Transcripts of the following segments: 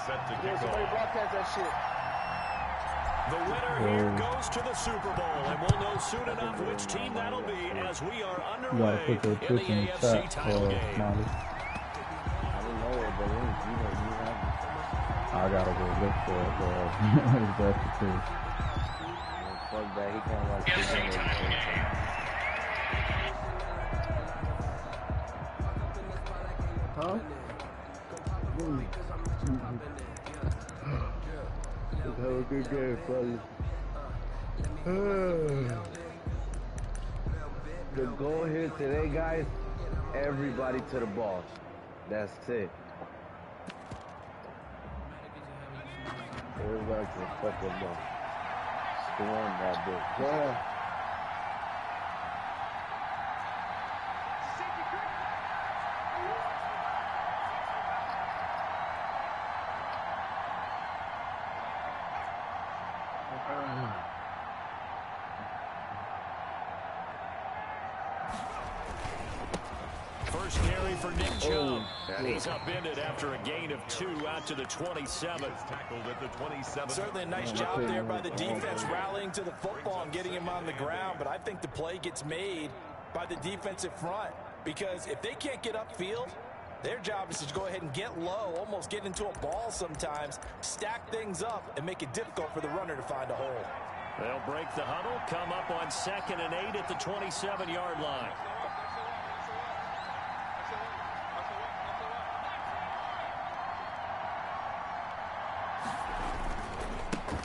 set to kick off. Broadcast that shit. The winner here goes to the Super Bowl, and we'll know soon enough which team that'll be as we are underway in the AFC title game. I gotta go look for it, bro. That's the truth. Fuck that, he can't watch the Huh? Have a good game, buddy. The goal here today, guys, everybody to the ball. That's it. Everybody to the fucking ball. Storm that bitch. Yeah. First carry for Nick Chubb, and he's upended after a gain of 2 out to the 27. Tackled at the 27. Certainly a nice job there by the defense rallying to the football and getting him on the ground, but I think the play gets made by the defensive front because if they can't get upfield, their job is to go ahead and get low, almost get into a ball sometimes, stack things up, and make it difficult for the runner to find a hole. They'll break the huddle, come up on 2nd and 8 at the 27-yard line.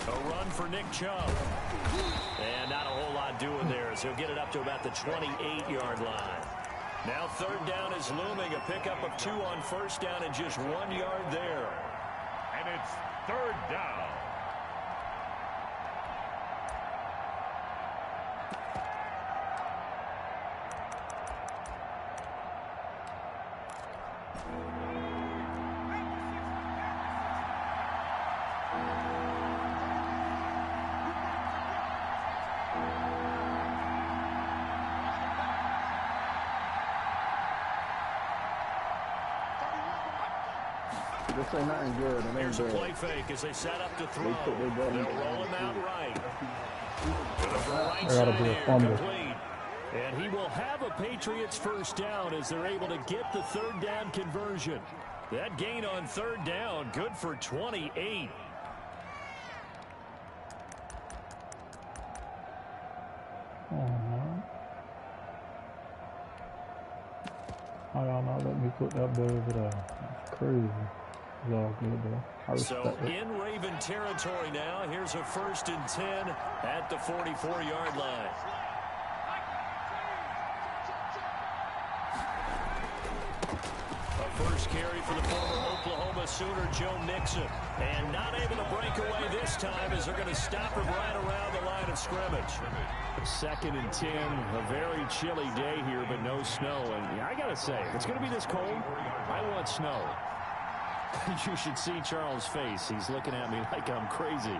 A run for Nick Chubb. And not a whole lot doing there as he'll get it up to about the 28-yard line. Now 3rd down is looming. A pickup of 2 on 1st down and just 1 yard there. And it's 3rd down. This ain't nothing good. Here's a play fake as they set up to throw. They'll roll him out right. Right side here, complete. And he will have a Patriots first down as they're able to get the 3rd down conversion. That gain on 3rd down, good for 28. Oh, y'all not let me put that boy over there. That's crazy. It's all good, though. So in Raven territory now, here's a 1st and 10 at the 44-yard line. A first carry for the former Oklahoma Sooner, Joe Mixon. And not able to break away this time as they're going to stop him right around the line of scrimmage. 2nd and 10, a very chilly day here, but no snow. And I got to say, if it's going to be this cold, I want snow. You should see Charles' face. He's looking at me like I'm crazy.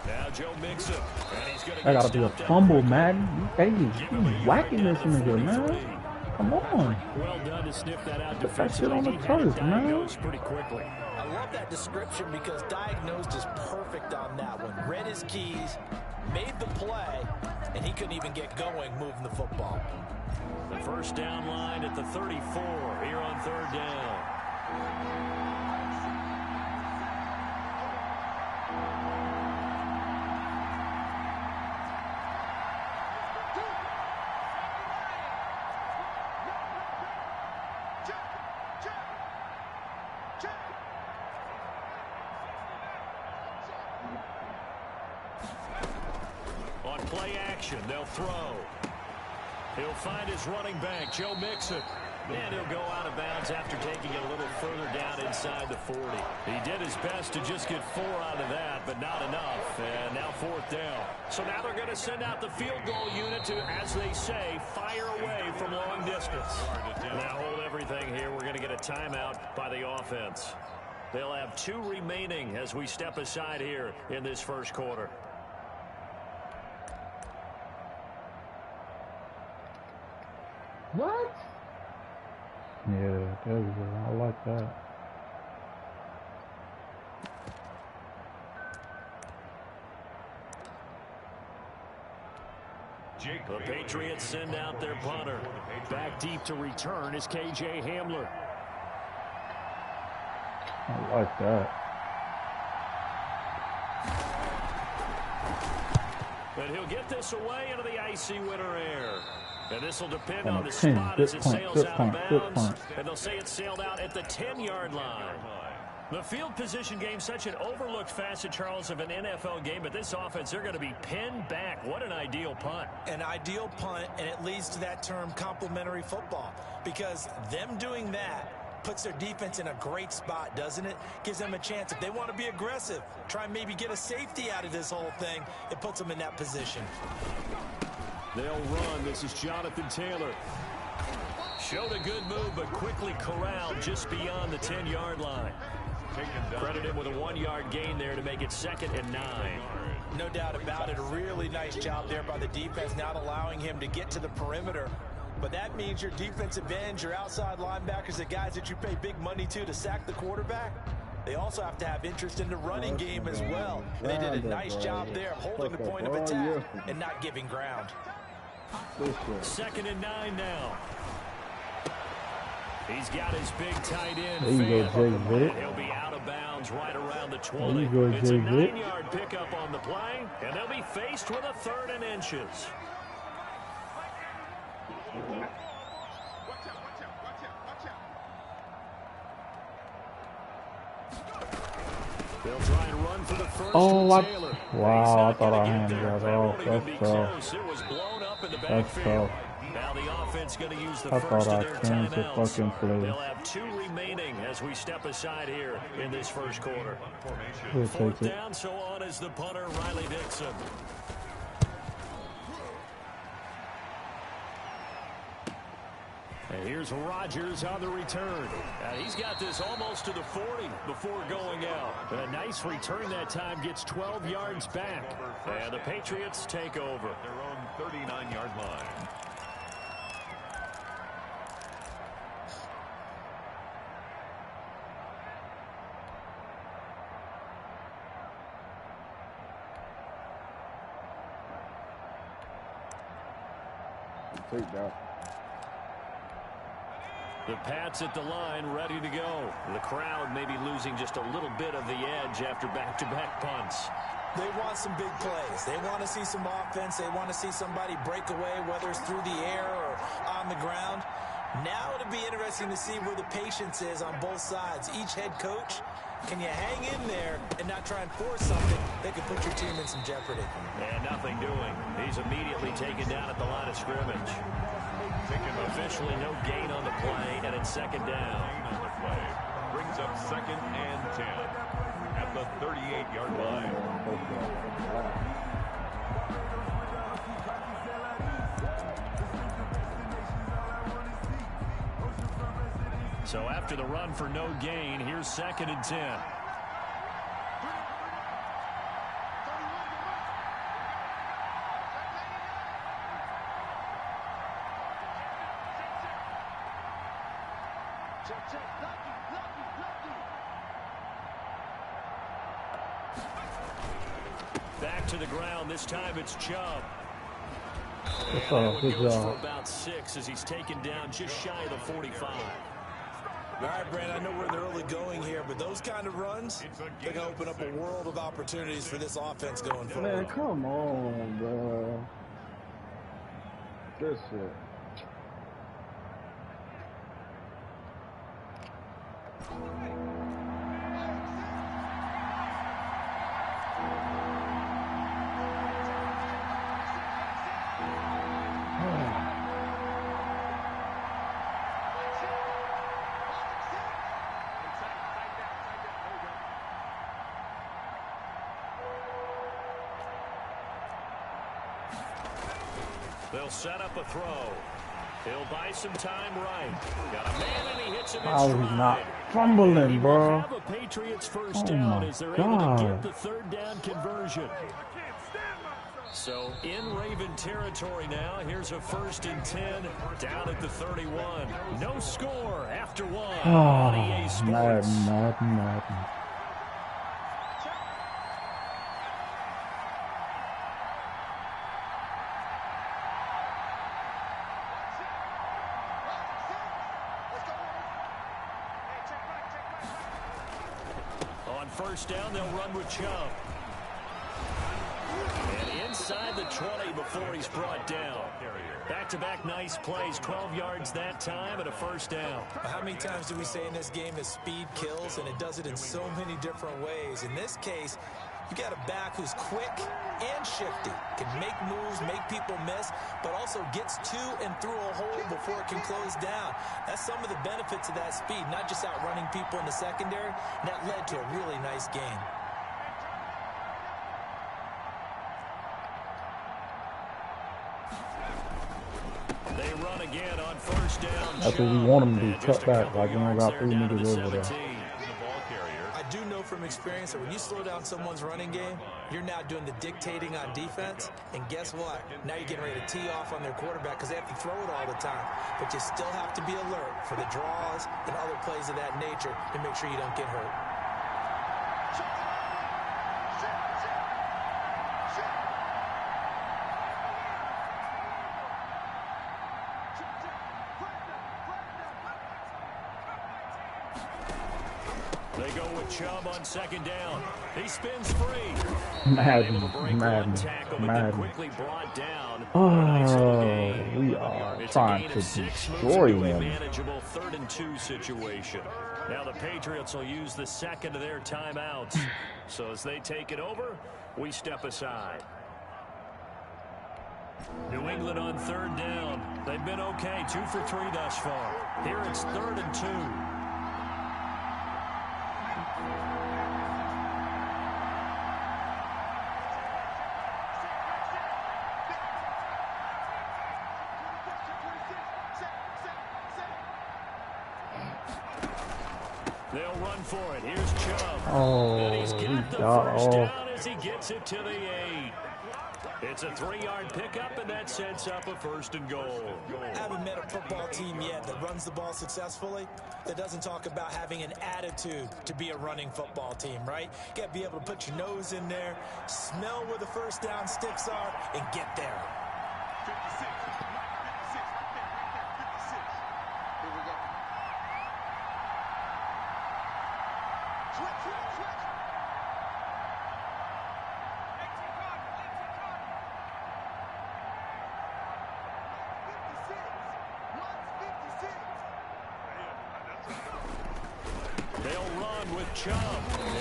Now Joe Mixon. And he's going to gotta be a fumble, Madden. Hey, you whacking this nigga, man. Come on. Well done to sniff that out. Put that shit on the turf, man. Pretty quickly. I love that description because diagnosed is perfect on that one. Read his keys, made the play, and he couldn't even get going moving the football. The first down line at the 34 here on 3rd down. On play action, they'll throw. He'll find his running back, Joe Mixon. And he'll go out of bounds after taking it a little further down inside the 40. He did his best to just get 4 out of that, but not enough. And now 4th down. So now they're going to send out the field goal unit to, as they say, fire away from long distance. Now hold everything here. We're going to get a timeout by the offense. They'll have 2 remaining as we step aside here in this first quarter. What? Yeah, there we go. I like that. The Patriots send out their punter. Back deep to return is KJ Hamler. I like that. And he'll get this away into the icy winter air. And this will depend On on the the 10. spot Good as it point, sails good out point, of good bounds. point. And they'll say it sailed out at the 10-yard line. The field position game, such an overlooked facet, Charles, of an NFL game, but this offense, they're going to be pinned back. What an ideal punt. An ideal punt, and it leads to that term complementary football, because them doing that puts their defense in a great spot, doesn't it? Gives them a chance. If they want to be aggressive, try and maybe get a safety out of this whole thing, it puts them in that position. They'll run. This is Jonathan Taylor. Showed a good move, but quickly corralled just beyond the 10-yard line. Credit him with a 1-yard gain there to make it 2nd and 9. No doubt about it. A really nice job there by the defense, not allowing him to get to the perimeter. But that means your defensive ends, your outside linebackers, the guys that you pay big money to sack the quarterback, they also have to have interest in the running game as well. And they did a nice job there of holding the point of attack and not giving ground. 2nd and 9 now. He's got his big tight end. There you go, Jay Vitt. He'll be out of bounds right around the 20. There you go, It's a Jay Vitt. 9-yard pickup on the play, and they'll be faced with a 3rd and inches. They'll try and run for the first. Oh, with what? Taylor. Wow, I thought I He's not handed gonna get that there. off. It won't even That's be tough. close. It was blown up in the That's backfield. tough. Now the offense going to use the I first thought of I their changed the timeouts. fucking play. They'll have 2 remaining as we step aside here in this first quarter. We'll 4th take it. down, so on is the punter, Riley Dixon. And here's Rodgers on the return. He's got this almost to the 40 before going out. And a nice return that time, gets 12 yards back. And the Patriots take over. Their own 39-yard line. Take that. The Pats at the line, ready to go. The crowd may be losing just a little bit of the edge after back-to-back punts. They want some big plays. They want to see some offense. They want to see somebody break away, whether it's through the air or on the ground. Now it'll be interesting to see where the patience is on both sides. Each head coach, can you hang in there and not try and force something that could put your team in some jeopardy? And nothing doing. He's immediately taken down at the line of scrimmage. Officially no gain on the play, and it's 2nd down. On the play. Brings up 2nd and 10 at the 38-yard line. So after the run for no gain, here's 2nd and 10. Back to the ground. This time it's Chubb. Good Goes for job. about 6 as he's taken down just shy of the 45. All right, Brand, I know we're in the early going here, but those kind of runs, they're going to open up a world of opportunities for this offense going forward. Man, come on, bro. Good shit. They'll set up a throw. He'll buy some time right. Got a man and he hits him in How stride. he's not fumbling, He bro. will have a Patriots first Oh down my as they're God. able to get the 3rd down conversion. So in Raven territory now. Here's a 1st and 10 down at the 31. No score after one on EA Sports. Madden. On 1st down, they'll run with Chubb. And inside the 20 before he's brought down. Back-to-back nice plays, 12 yards that time and a 1st down. How many times do we say in this game that speed kills, and it does it in so many different ways? In this case, you got a back who's quick and shifty, can make moves, make people miss, but also gets to and through a hole before it can close down. That's some of the benefits of that speed, not just outrunning people in the secondary, and that led to a really nice game. They run again on 1st down. That's what we want them to do, cut back, like we don't got 3 niggas over there. I do know from experience that when you slow down someone's running game, you're now doing the dictating on defense, and guess what? Now you're getting ready to tee off on their quarterback because they have to throw it all the time. But you still have to be alert for the draws and other plays of that nature to make sure you don't get hurt. They go with Chubb on 2nd down. He spins free. Madden. Quickly brought down. Oh, we are trying to destroy them. Manageable 3rd and 2 situation. Now the Patriots will use the 2nd of their timeouts. So as they take it over, we step aside. New England on 3rd down. They've been okay, 2 for 3 thus far. Here it's 3rd and 2. They'll run for it. Here's Chubb. And he's got the 1st down as he gets it to the 8. It's a 3-yard pickup, and that sets up a 1st and goal. I haven't met a football team yet that runs the ball successfully that doesn't talk about having an attitude to be a running football team, right? You got to be able to put your nose in there, smell where the 1st down sticks are, and get there. 56. Here we go. Switch. They'll run with Chubb.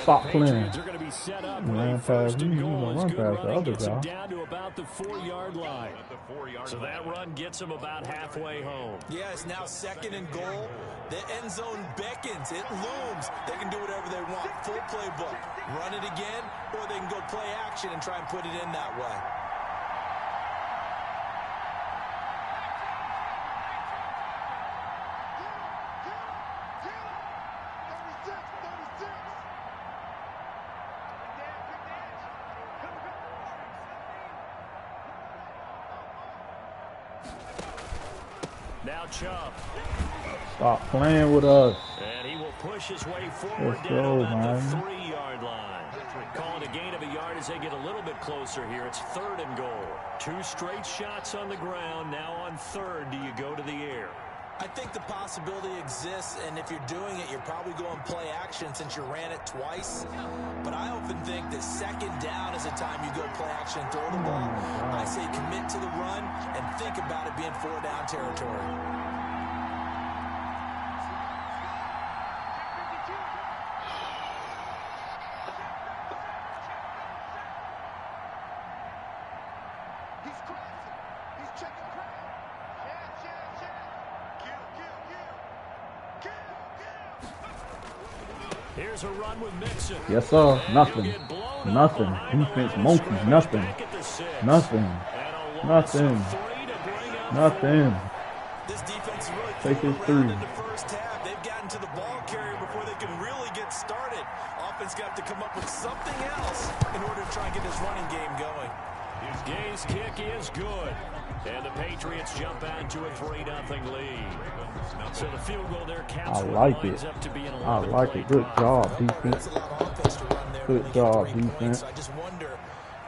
Stop playing. Are going to be set up with Run a past 1st and me. goal. Run Good past the running other gets him guy. down to about the 4-yard line. So that run gets him about halfway home. Yeah, it's now 2nd and goal. The end zone beckons. It looms. They can do whatever they want. Full playbook. Run it again, or they can go play action and try and put it in that way. Now Chubb. Stop playing with us. And he will push his way forward Let's down go, about man. the 3-yard line. Calling a gain of a yard as they get a little bit closer here. It's 3rd and goal. 2 straight shots on the ground. Now on 3rd, do you go to the air? I think the possibility exists, and if you're doing it, you're probably going play action since you ran it twice. But I often think that 2nd down is the time you go play action and throw the ball. I say commit to the run and think about it being 4-down territory. Here's a run with Mixon. Yes, sir. Nothing. Nothing. Defense monkey. Nothing. Nothing. Nothing. Nothing. This defense really Take it around through. in the first half. They've gotten to the ball carrier before they can really get started. Offense got to come up with something else in order to try and get this running game going. Gay's kick is good. And the Patriots jump out to a 3-0 lead. So the field goal there counts. I like it. Up to be an I like it. Good job, defense. That's a lot of offense to run there. Good job, defense. Points. I just wonder,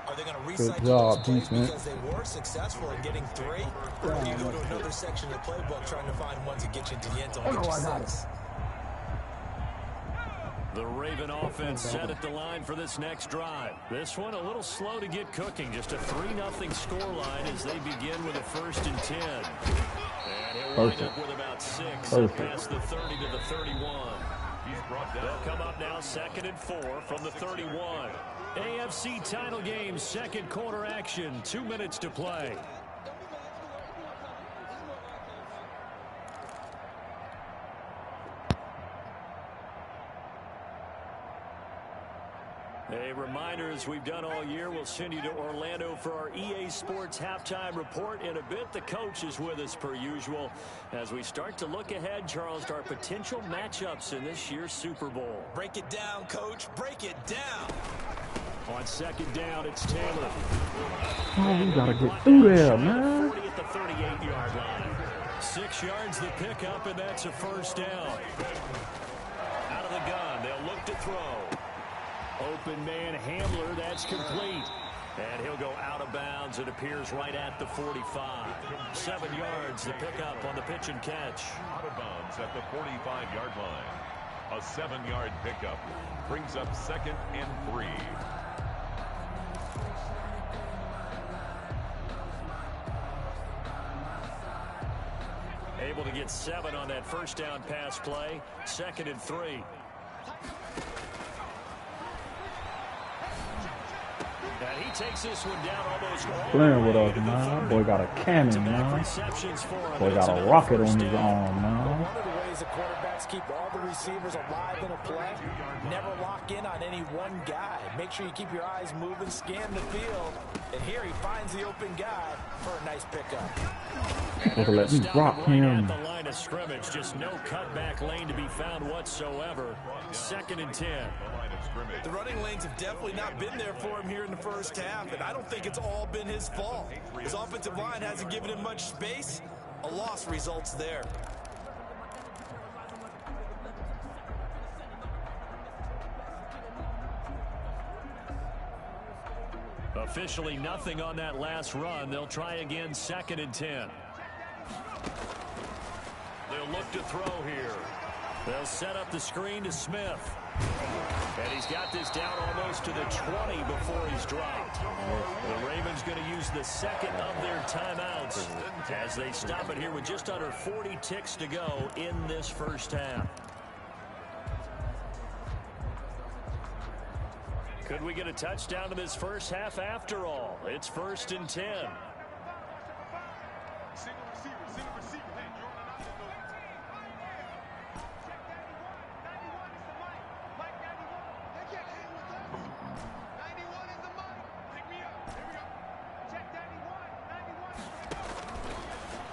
are they going to recycle Good job, those plays defense. because they were successful in getting 3? Or do you go to another section of the playbook trying to find one to get you into the end zone? Get you 6. The Raven offense set at the line for this next drive. This one a little slow to get cooking. Just a 3-0 scoreline as they begin with a 1st and 10. And he'll wind up with about 6 past the 30 to the 31. They'll come up now 2nd and 4 from the 31. AFC title game, 2nd quarter action. 2 minutes to play. A reminder, as we've done all year, we'll send you to Orlando for our EA Sports halftime report. In a bit, the coach is with us per usual as we start to look ahead, Charles, to our potential matchups in this year's Super Bowl. Break it down, Coach. Break it down. On 2nd down, it's Taylor. Oh, we gotta get through there, man. 40 at the 38-yard line. 6 yards the pickup, and that's a 1st down. Out of the gun, they'll look to throw. Open man Hamler, that's complete. And he'll go out of bounds. It appears right at the 45. 7 yards, the pickup on the pitch and catch. Out of bounds at the 45-yard line. A 7-yard pickup brings up 2nd and 3. Able to get 7 on that 1st down pass play. 2nd and 3. And he takes this one down almost Playing with us, man. Boy got a cannon, man. Boy got a rocket on his arm, man. One of the ways the quarterbacks keep all the receivers alive in a play, never lock in on any one guy. Make sure you keep your eyes moving, scan the field, and here he finds the open guy for a nice pickup. Look, let me drop him. At the line of scrimmage, just no cutback lane to be found whatsoever. 2nd and 10. The running lanes have definitely not been there for him here in the 1st half, and I don't think it's all been his fault. His offensive line hasn't given him much space. A loss results there. Officially nothing on that last run. They'll try again 2nd and 10. They'll look to throw here. They'll set up the screen to Smith. And he's got this down almost to the 20 before he's dropped. The Ravens going to use the 2nd of their timeouts as they stop it here with just under 40 ticks to go in this 1st half. Could we get a touchdown in this 1st half after all? It's 1st and 10.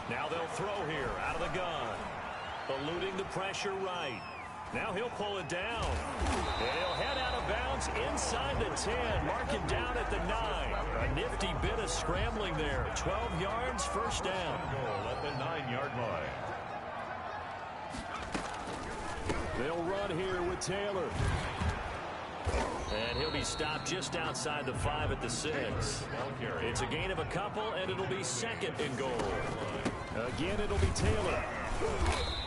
Now they'll throw here out of the gun. Eluding the pressure right. Now he'll pull it down. And he'll head out of bounds inside the 10. Mark him down at the 9. A nifty bit of scrambling there. 12 yards, 1st down. Goal at the 9-yard line. They'll run here with Taylor. And he'll be stopped just outside the 5 at the 6. It's a gain of a couple, and it'll be 2nd and goal. Again, it'll be Taylor.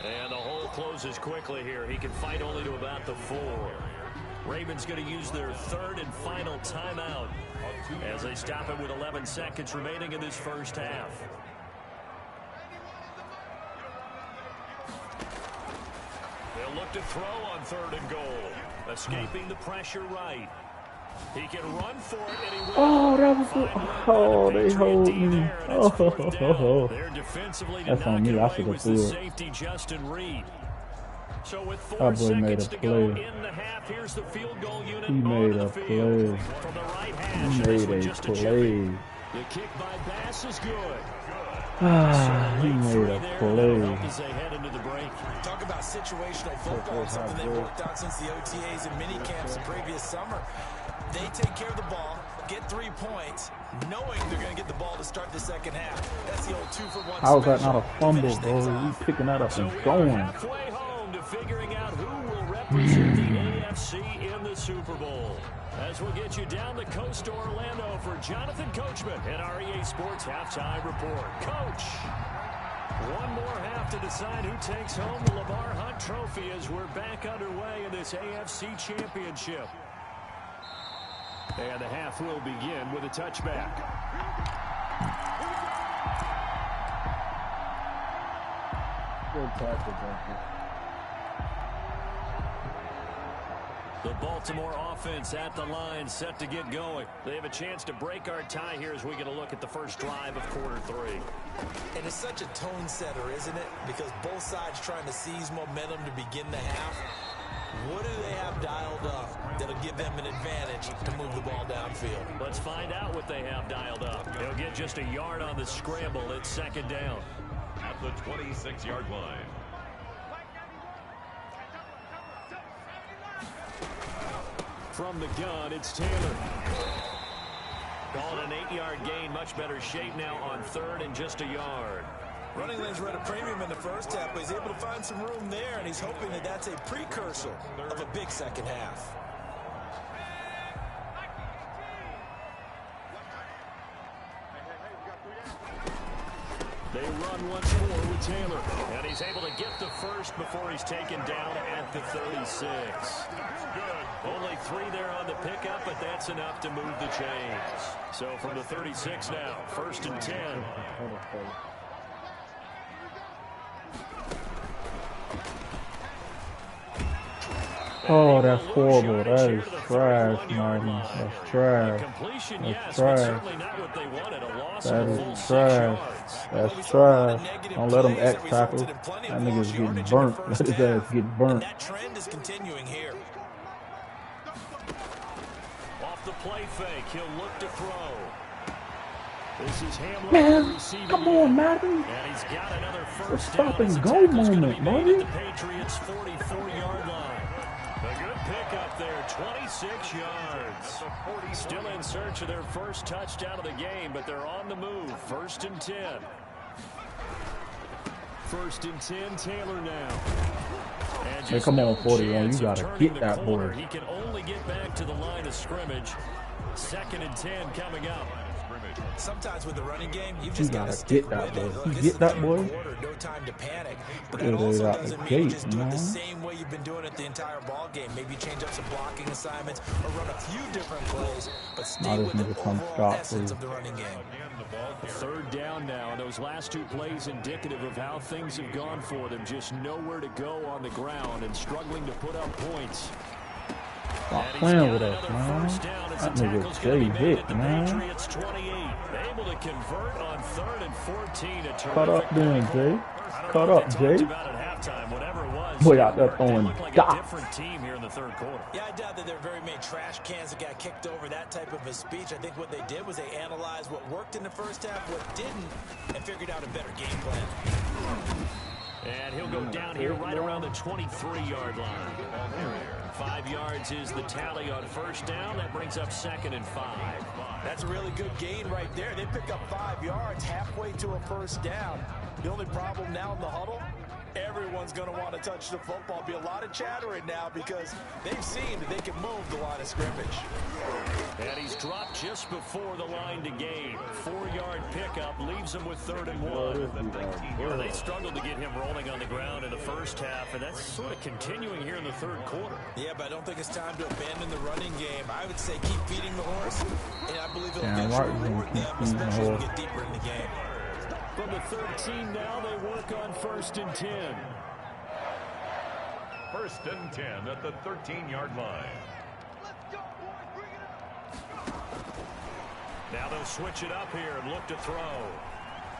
And the hole closes quickly here. He can fight only to about the 4. Ravens going to use their 3rd and final timeout as they stop it with 11 seconds remaining in this 1st half. They'll look to throw on 3rd and goal. Escaping the pressure right. He can run for it, and he will. Oh, that was good. Oh, they hold me. Oh, that's on me. I should have threw it. Safety Justin Reed. So with 4 That boy seconds to go play. in the half, here's the field goal unit. He made a field. play. From the right He hash, this one made a just a play. chip. The kick by Bass is good. Ah, he made a play. As they head into the break. Talk about situational football, something they've worked out since the OTAs and mini camps the previous summer. They take care of the ball, get 3 points, knowing they're going to get the ball to start the second half. That's the old 2-for-1. How is that not a fumble, bro? You picking that up and going. Halfway home to figuring out who will represent the AFC in the Super Bowl. As we'll get you down the coast to Orlando for Jonathan Coachman in our EA Sports Halftime Report. Coach, one more half to decide who takes home the Lamar Hunt Trophy as we're back underway in this AFC Championship. And the half will begin with a touchback. Good tackle, Duncan. The Baltimore offense at the line, set to get going. They have a chance to break our tie here as we get a look at the first drive of quarter 3. And it's such a tone setter, isn't it? Because both sides trying to seize momentum to begin the half. What do they have dialed up that'll give them an advantage to move the ball downfield? Let's find out what they have dialed up. They'll get just a yard on the scramble. It's second down. At the 26-yard line. From the gun, it's Taylor. Calling an 8-yard gain, much better shape now on third and just a yard. Running lanes were at a premium in the first half, but he's able to find some room there, and he's hoping that that's a precursor of a big second half. They run once more with Taylor, and he's able to get the first before he's taken down at the 36. Only 3 there on the pickup, but that's enough to move the chains. So from the 36 now, first and 10. Oh, that's horrible. That is trash, Martin. That's trash. That's trash. That is trash. That's trash. Don't let him X tackle. That nigga's getting burnt. Let his ass get burnt. That trend is continuing here. Off the play fake, he'll look to throw. This is Hamlin. Man, come on, Madden. And he's got another first Stop down. and go moment, buddy. The Patriots' 44-yard line. A good pickup there, 26 yards. Still in search of their first touchdown of the game, but they're on the move. First and 10. First and 10, Taylor now. Hey, come on, 41. You got to get that boy. He can only get back to the line of scrimmage. Second and 10 coming up. Sometimes with the running game, you've just got to get that boy. You get that boy. No time to panic. But that also doesn't mean you just do it the same way you've been doing it the entire ball game. Maybe change up some blocking assignments or run a few different plays, but stay with the overall essence of the running game. Third down now. Those last 2 plays indicative of how things have gone for them. Just nowhere to go on the ground and struggling to put up points. Stop playing with us, man. That nigga's Jay hit, man. Able to convert on third and 14. Cut up then, Jay. Cut up, Jay. Boy out there throwing dots. Team here in the third quarter. Yeah, I doubt that there are very many trash cans that got kicked over, that type of a speech. I think what they did was they analyzed what worked in the first half, what didn't, and figured out a better game plan. And he'll go down here right around the 23-yard line. 5 yards is the tally on first down. That brings up second and 5. That's a really good gain right there. They pick up 5 yards halfway to a first down. The only problem now in the huddle, everyone's going to want to touch the football. Be a lot of chattering now because they've seen that they can move the line of scrimmage. And he's dropped just before the line to gain. 4-yard pickup leaves him with third and 1. They struggled to get him rolling on the ground in the first half, and that's sort of continuing here in the third quarter. Yeah, but I don't think it's time to abandon the running game. I would say keep feeding the horse, and I believe it'll eventually reward them, especially as we get deeper in the game. From the 13 now, they work on first and 10. First and 10 at the 13-yard line. Now they'll switch it up here and look to throw.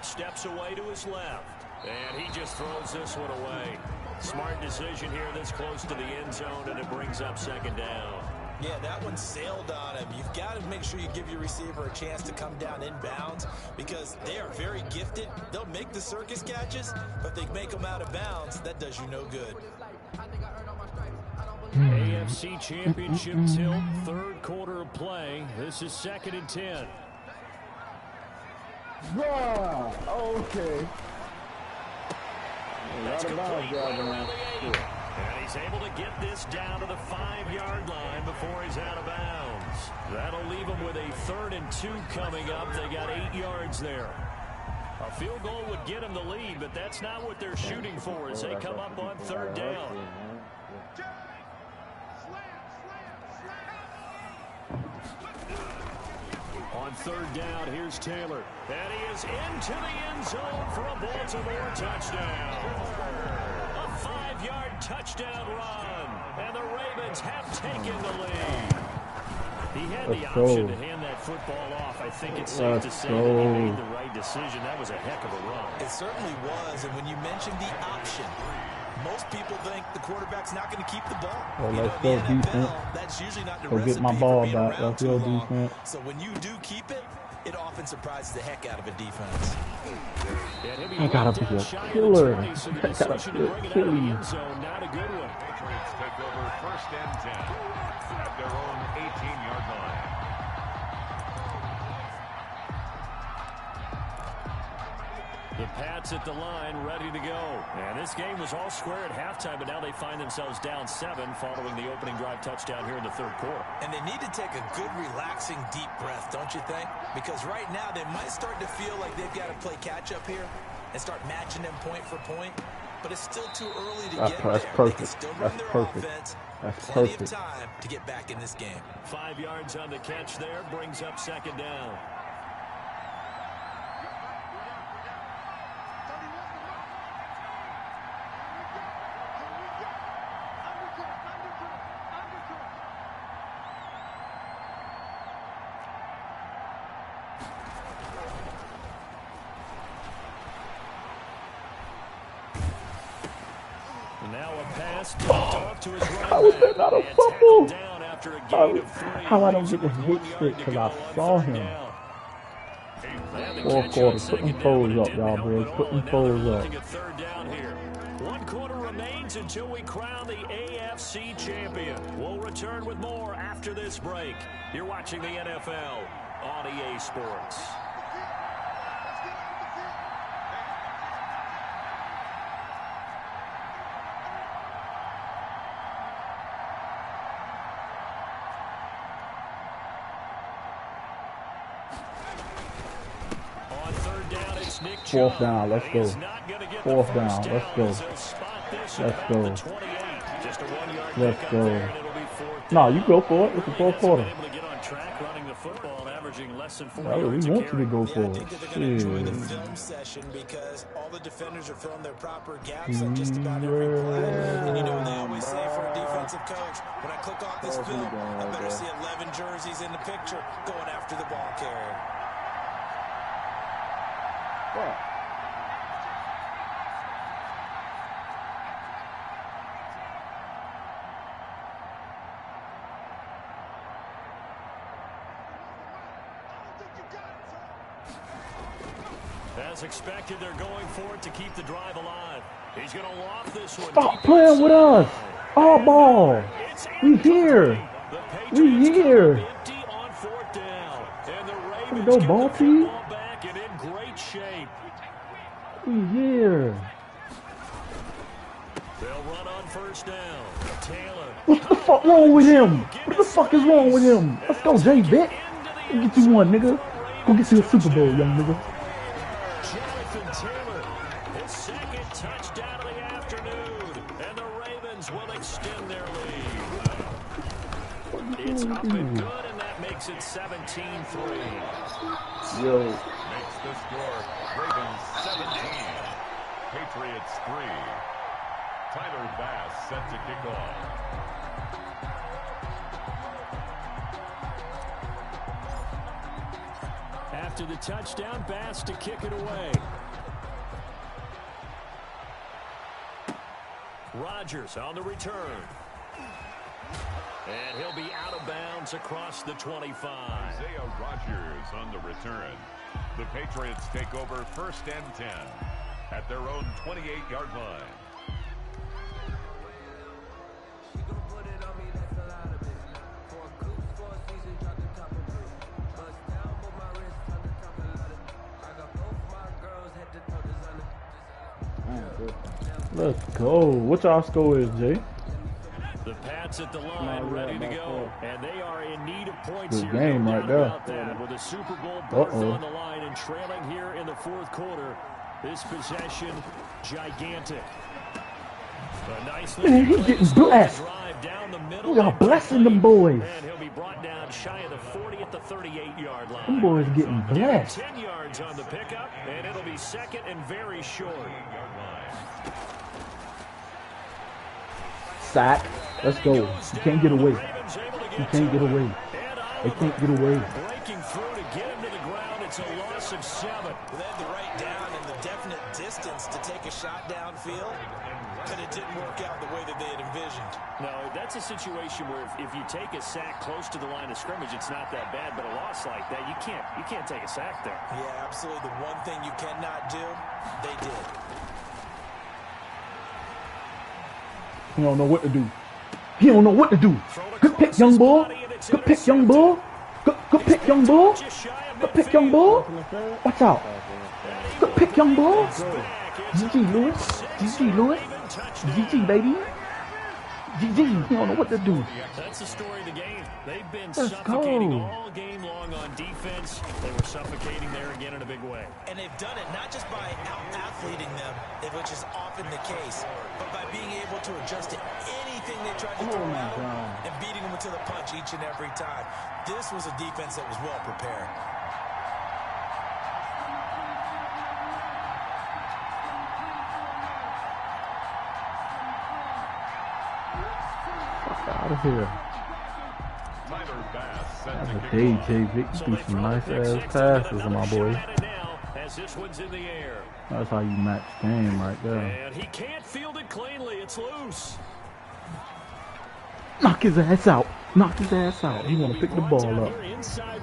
Steps away to his left. And he just throws this one away. Smart decision here this close to the end zone, and it brings up second down. Yeah, that one sailed on him. You've got to make sure you give your receiver a chance to come down inbounds because they are very gifted. They'll make the circus catches, but if they make them out of bounds, that does you no good. AFC Championship tilt, third quarter of play. This is 2nd and 10. Okay. That's complete right around the 8. And he's able to get this down to the 5-yard line before he's out of bounds. That'll leave him with a 3rd and 2 coming up. They got 8 yards there. A field goal would get him the lead, but that's not what they're shooting for as they come up on 3rd down. On 3rd down, here's Taylor. And he is into the end zone for a Baltimore touchdown. A 5-yard touchdown run. And the Ravens have taken the lead. He had the option to hand that football off. I think it's safe to say that he made the right decision. That was a heck of a run. It certainly was. And when you mentioned the option, most people think the quarterback's not going to keep the ball. Well, let's go defense. That's usually not the go get my ball back. Let's go defense. So when you do keep it, it often surprises the heck out of a defense. I gotta be a killer. I gotta be a killer. Not a good one. Patriots take over 1st and 10 at their own 18-yard line. The Pats at the line, ready to go. And this game was all square at halftime, but now they find themselves down 7 following the opening drive touchdown here in the 3rd quarter. And they need to take a good, relaxing, deep breath, don't you think? Because right now they might start to feel like they've got to play catch-up here and start matching them point for point. But it's still too early to get there. That's perfect. They can still run their offense. That's Plenty perfect. of time to get back in this game. 5 yards on the catch there, brings up 2nd down. Now a pass tipped off to his running How was that not a fumble? down after a gain of 3. How I don't get the hit stick because I saw him. 4th quarter, put them toes up, y'all, boys. Put them toes up. A 3rd down here. 1 quarter remains until we crown the AFC champion. We'll return with more after this break. You're watching the NFL on EA Sports. On 3rd down, it's Nick Chubb. 4th down, let's go. 4th down, let's go. Let's go. Let's go. No, you go for it. It's the 4th quarter. Oh, we want you to go for it. Enjoy the film session because all the defenders are filling their proper gaps on just about every play. And you know what they always say for a defensive coach? When I click off this film, I better see 11 jerseys in the picture going after the ball carrier. What? As expected, they're going for it to keep the drive alive. He's going to loft this one. Stop playing with us. All ball. We here. We here. Empty on 4th down. And the Ravens Go get ball the team. football back and in great shape. We here. They'll run on 1st down. Taylor. What the fuck wrong with him? What the fuck is wrong with him? Let's go, Jay Vitt. Go get you one, nigga. Go get you a Super Bowl, young nigga. Jonathan Taylor, his 2nd touchdown of the afternoon, and the Ravens will extend their lead. It's up and good, and that makes it 17-3. Yo. Makes the score Ravens 17, Patriots 3. Tyler Bass set to kick off. After the touchdown, Bass to kick it away. Rodgers on the return. And he'll be out of bounds across the 25. Isaiah Rodgers on the return. The Patriots take over 1st and 10 at their own 28-yard line. Let's go. What y'all score is, Jay? The Pats at the line, ready to go, and they are in need of points Good here. game No right doubt there. about that. With a Super Bowl berth on the line and trailing here in the fourth quarter, this possession gigantic. A nice Man, he getting blessed. down the middle. We are blessing them boys. And he'll be brought down shy of the 40 at the 38-yard line. Them boys getting blessed. 10 yards on the pickup, and it'll be second and very short. Sack. Let's go. You can't get away. You can't get away. They can't get away. Breaking through to get him to the ground. It's a loss of 7. They had the right down and the definite distance to take a shot downfield, but it didn't work out the way that they had envisioned. No, that's a situation where if you take a sack close to the line of scrimmage, it's not that bad. But a loss like that, you can't take a sack there. Yeah, absolutely. The one thing you cannot do, they did. He don't know what to do. He don't know what to do. Good pick, young bull. Good pick, young bull. Good pick, young bull. Good pick, young bull. Watch out. Good pick, young bull. GG, Lewis. GG, Lewis. GG, baby. GG. He don't know what to do. That's the story of the game. They've been Let's suffocating go. all game long on defense. They were suffocating there again in a big way. And they've done it not just by out-athleting them, which is often the case, but by being able to adjust to anything they tried to throw at them and beating them to the punch each and every time. This was a defense that was well prepared. Out of here. Tyler Bass set That's to a kick day, off. Jay Vic. You threw some nice ass passes, my boy. As this one's in the air. That's how you match game right there. And he can't field it cleanly. It's loose. Knock his ass out. Knock his ass out. He want to pick the ball up.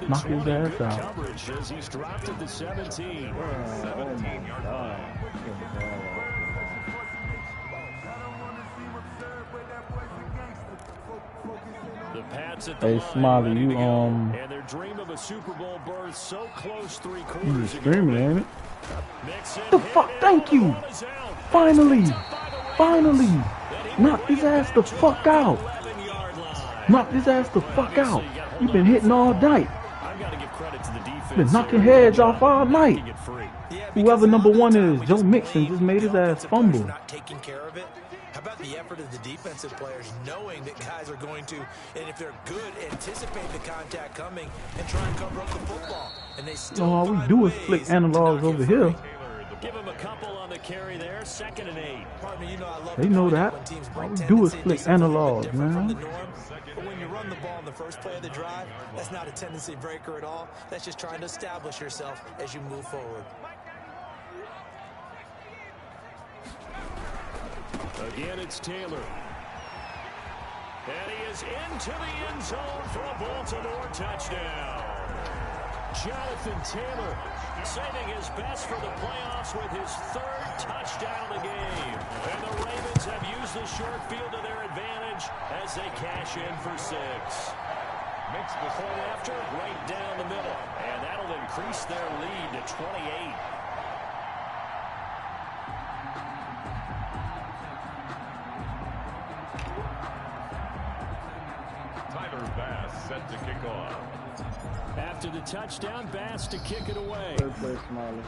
Knock his ass out. Coverage as he's dropped at the 17. The Pats at the Hey, line, Smiley, ready you to go. And their dream of a Super Bowl berth so close 3 you quarters ago. streaming, ain't it? Mixon The hit fuck? it, Thank you. and the ball is out. Finally. Picked up by the Finally. Ravens. Knock his ass the fuck out. 11-yard line. Knock his ass the fuck out. You been hitting all night. I've got to give credit to the defense. Been knocking heads off all night. Making it free. Yeah, Whoever because number a lot of one the time is, we Joe just Mixon blame just made his the ass offensive players fumble. for not taking care of it. How about the effort of the defensive players knowing that guys are going to, and if they're good, anticipate the contact coming and try and cover up the football. And they still All we find do is ways flick to analogs knock it over free. here. Give him a couple on the carry there. 2nd and 8. Pardon me, you know I love They to know point that. out when teams All bring we do is tendency to flick something a little analogs, bit different from man. the norm. But when you run the ball in the first play of the drive, that's not a tendency breaker at all. That's just trying to establish yourself as you move forward. Again, it's Taylor. And he is into the end zone for a Baltimore touchdown. Jonathan Taylor saving his best for the playoffs with his 3rd touchdown of the game. And the Ravens have used the short field to their advantage as they cash in for 6. Makes the point after, right down the middle. And that'll increase their lead to 28. Tyler Bass set to kick off. After the touchdown, Bass to kick it away. Third place, Smiley.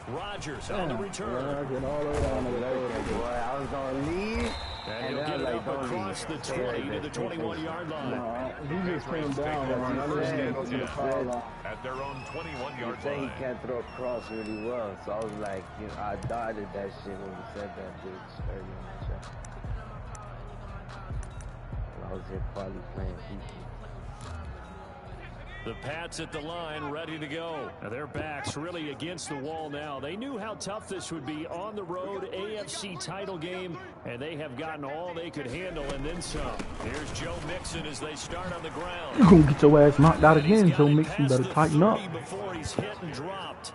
Rodgers on the return. Boy, I was on lead. And he'll I get was it like, up don't across the leave. 20 to the 21-yard line. He just came down on the other end to the foul line. At their own 21-yard He said he line. can't throw across really well, so I was like, you know, I dodged that shit when he said that bitch early in the show. I was here probably playing defense. The Pats at the line, ready to go. Now their backs really against the wall now. They knew how tough this would be on the road, AFC title game, and they have gotten all they could handle and then some. Here's Joe Mixon as they start on the ground. You're going to get your ass knocked out And he's again, got Joe it Mixon. past Better the tighten up. 30 before he's hit and dropped.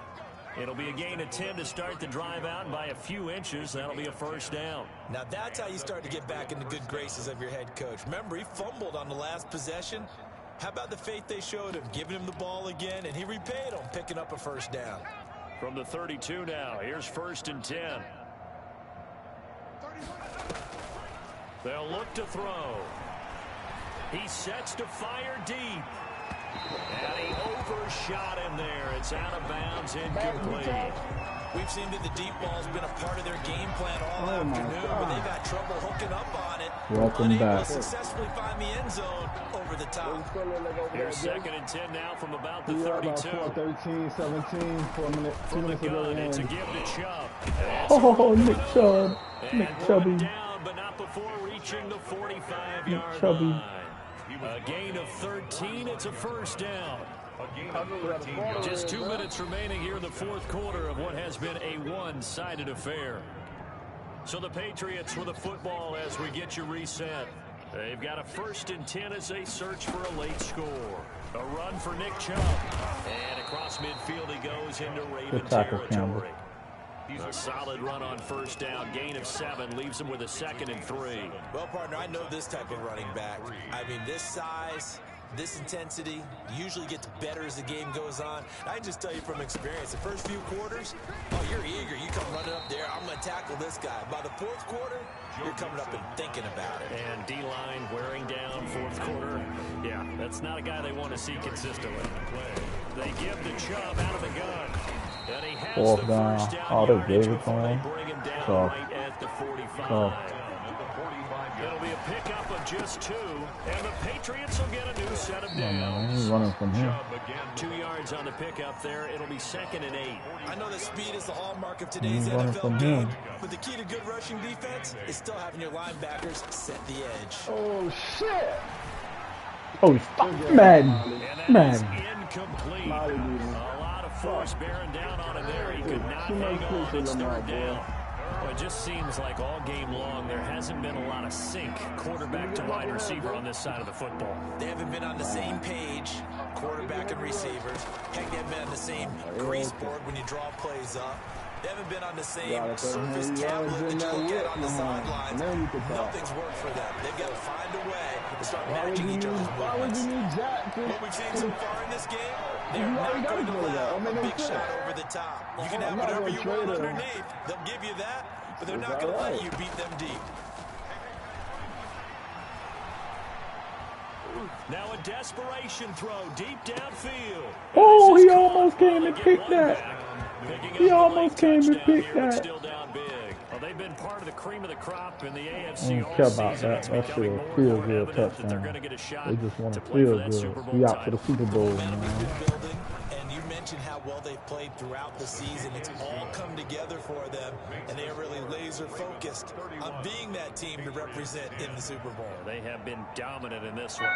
It'll be a gain of 10 to start the drive out by a few inches. That'll be a 1st down. Now that's how you start to get back in the good graces of your head coach. Remember, he fumbled on the last possession. How about the faith they showed him, giving him the ball again, and he repaid them, picking up a 1st down. From the 32 now, here's 1st and 10. They'll look to throw. He sets to fire deep. And he overshot him there. It's out of bounds, incomplete. We've seen that the deep ball's been a part of their game plan all afternoon, but they've had trouble hooking up on it. Welcome back. To successfully find the end zone over the top. Here's 2nd and 10 now from about the 32. 13, 17, 4 minutes, 2 minutes the ago. gun, it's a give to Chubb. Oh, Nick Chubb. Nick Chubby. Down, but not before reaching the 45-yard Chubby. line. A gain of 13. It's a 1st down. Just 2 minutes remaining here in the 4th quarter of what has been a one-sided affair. So the Patriots with the football as we get you reset. They've got a 1st and 10 as they search for a late score. A run for Nick Chubb. And across midfield he goes into Raven territory. A solid run on 1st down. Gain of 7 leaves him with a 2nd and 3. Well, partner, I know this type of running back. I mean, this size, this intensity usually gets better as the game goes on. I just tell you from experience, the first few quarters, oh, you're eager. You come running up there. I'm going to tackle this guy. By the 4th quarter, you're coming up and thinking about it. And D-line wearing down 4th quarter. Yeah, that's not a guy they want to see consistently. They give the Chubb out of the gun. And he has the 1st down. Oh, they gave it to him. Bring him down Tough. right at the 45. Tough. It'll be a pickup of just 2, and the Patriots will get a new set of Oh, man, downs. he's running from him. 2 yards on the pickup there. It'll be 2nd and 8. I know that speed is the hallmark of today's He's running NFL from game, him. but the key to good rushing defense is still having your linebackers set the edge. Oh, shit. Oh, stop. Madden. And that is Madden. incomplete. Smiley, dude. A lot of force bearing down on him there. He could not hang on. It's 3rd down. Well, it just seems like all game long there hasn't been a lot of sync quarterback to wide receiver on this side of the football. They haven't been on the same page, quarterback and receivers. Heck, they haven't been on the same grease board when you draw plays up. They haven't been on the same surface tablet that you look at on the sidelines. Nothing's worked for them. They've got to find a way to start matching each other's movements. What we've seen so far in this game, they're not going to allow a big shot over the top. You can have whatever you want underneath. They'll give you that, but they're not going to let you beat them deep. Now a desperation throw deep downfield. Oh, he almost came and picked that. He almost came and picked that. Still down big. Well, they've been part of the cream of the crop in the AFC all Care season. about that. It's That becoming shit more and feel more good evident that they're touchdown. going to get a shot They just want to to play for feel that Super good. Bowl We out for the title. Super Bowl, Momentum has man. been building, and you mentioned how well they've played throughout the season. It's all come together for them, and they are really laser focused on being that team to represent in the Super Bowl. They have been dominant in this one.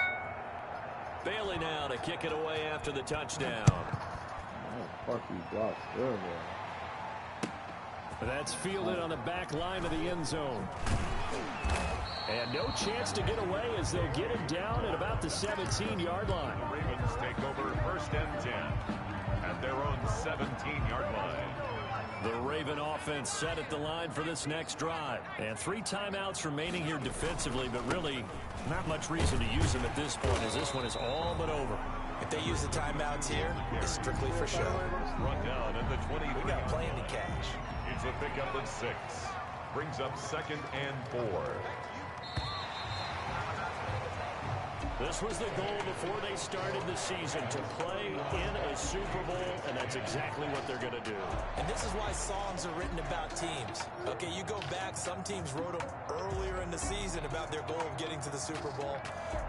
Bailey now to kick it away after the touchdown. Fuck you, block still there. That's fielded on the back line of the end zone. And no chance to get away as they'll get him down at about the 17-yard line. Ravens take over 1st and 10 at their own 17-yard line. The Raven offense set at the line for this next drive. And 3 timeouts remaining here defensively, but really not much reason to use them at this point as this one is all but over. If they use the timeouts here, it's strictly for show. Run down in the 23. We got playing to catch. It's a pickup of 6. Brings up 2nd and 4. This was the goal before they started the season, to play in a Super Bowl, and that's exactly what they're going to do. And this is why songs are written about teams. Okay, you go back, some teams wrote them earlier in the season about their goal of getting to the Super Bowl.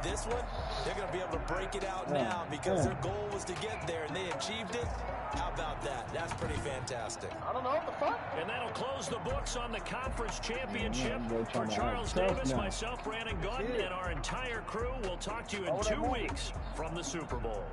This one, they're going to be able to break it out now because their goal was to get there, and they achieved it. How about that? That's pretty fantastic. I don't know what the fuck. And that'll close the books on the conference championship. For Charles Davis, myself, Brandon Gautin, and our entire crew, we'll talk to you in 2 weeks from the Super Bowl.